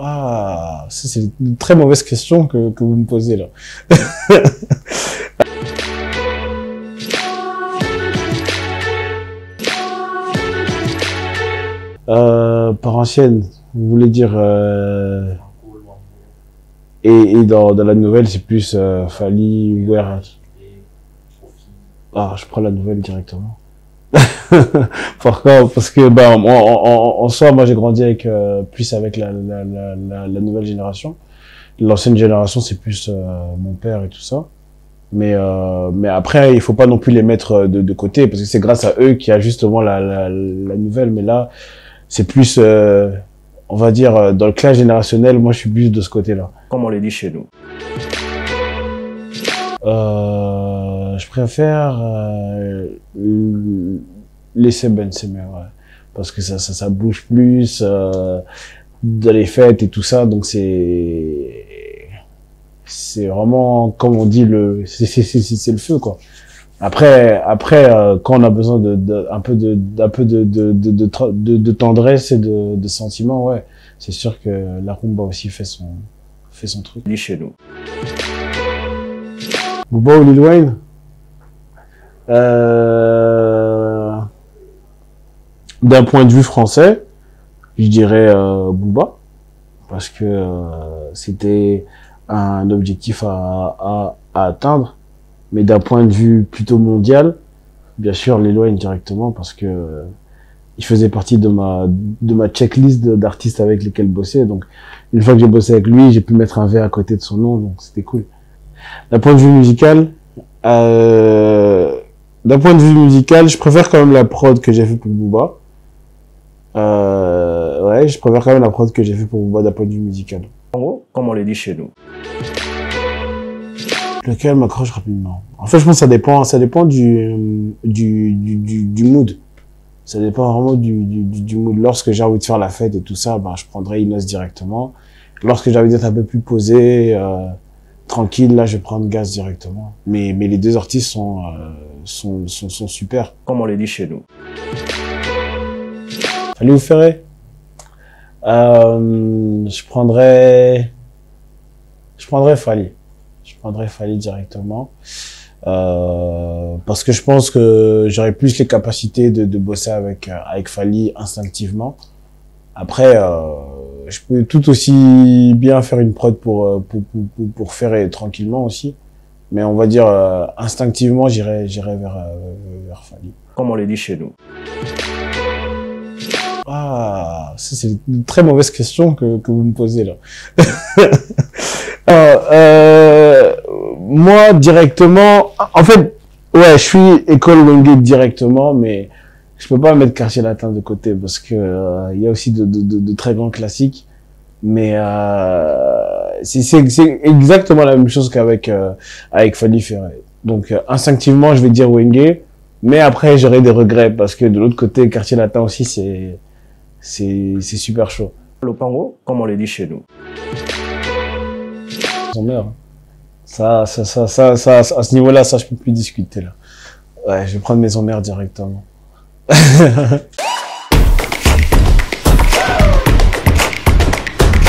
Ah, ça, c'est une très mauvaise question que vous me posez là. Par ancienne, vous voulez dire et dans la nouvelle, c'est plus Fally, Where. Ah, je prends la nouvelle directement. Pourquoi? Parce que bah en soi, moi j'ai grandi avec plus avec la nouvelle génération. L'ancienne génération, c'est plus mon père et tout ça. Mais après, il faut pas non plus les mettre de côté parce que c'est grâce à eux qu'il y a justement la nouvelle. Mais là, c'est plus, on va dire, dans le clash générationnel, moi je suis plus de ce côté-là. Comme on le dit chez nous. Je préfère laisser Ben Semer, ouais. Parce que ça bouge plus dans les fêtes et tout ça, donc c'est vraiment, comme on dit, c'est le feu, quoi. Après, quand on a besoin un peu de tendresse et de sentiments, ouais, c'est sûr que la rumba aussi fait son truc. Dit chez nous. Booba ou Lil Wayne? D'un point de vue français, je dirais Booba, parce que c'était un objectif à atteindre. Mais d'un point de vue plutôt mondial, bien sûr, Lil Wayne directement, parce que il faisait partie de ma checklist d'artistes avec lesquels bosser. Donc, une fois que j'ai bossé avec lui, j'ai pu mettre un V à côté de son nom, donc c'était cool. D'un point de vue musical, je préfère quand même la prod que j'ai fait pour Booba. Ouais, je préfère quand même la prod que j'ai fait pour Booba d'un point de vue musical. En gros, comme on le dit chez nous. Lequel m'accroche rapidement? En fait, je pense que ça dépend du mood. Ça dépend vraiment du mood. Lorsque j'ai envie de faire la fête et tout ça, ben, je prendrai Inos directement. Lorsque j'ai envie d'être un peu plus posé, tranquille, là, je vais prendre Gaz directement. Mais les deux artistes sont super. Comme on le dit chez nous. Allez vous ferez? Je prendrais Fally. Je prendrais Fally directement. Parce que je pense que j'aurais plus les capacités de bosser avec Fally instinctivement. Après, je peux tout aussi bien faire une prod pour faire tranquillement aussi. Mais on va dire, instinctivement, j'irai vers Fally. Comme on le dit chez nous. Ah, ça, c'est une très mauvaise question que vous me posez là. Moi, directement, en fait, ouais, je suis école Wenge directement, mais je peux pas mettre Quartier Latin de côté parce que il y a aussi de très grands classiques. Mais c'est exactement la même chose qu'avec Fally Ferret. Donc instinctivement, je vais dire Wenge, mais après j'aurai des regrets parce que de l'autre côté, Quartier Latin aussi, c'est super chaud. Le Pango, comme on le dit chez nous. Son mère. Ça, à ce niveau-là, ça, je peux plus discuter, là. Ouais, je vais prendre Maison Mère directement.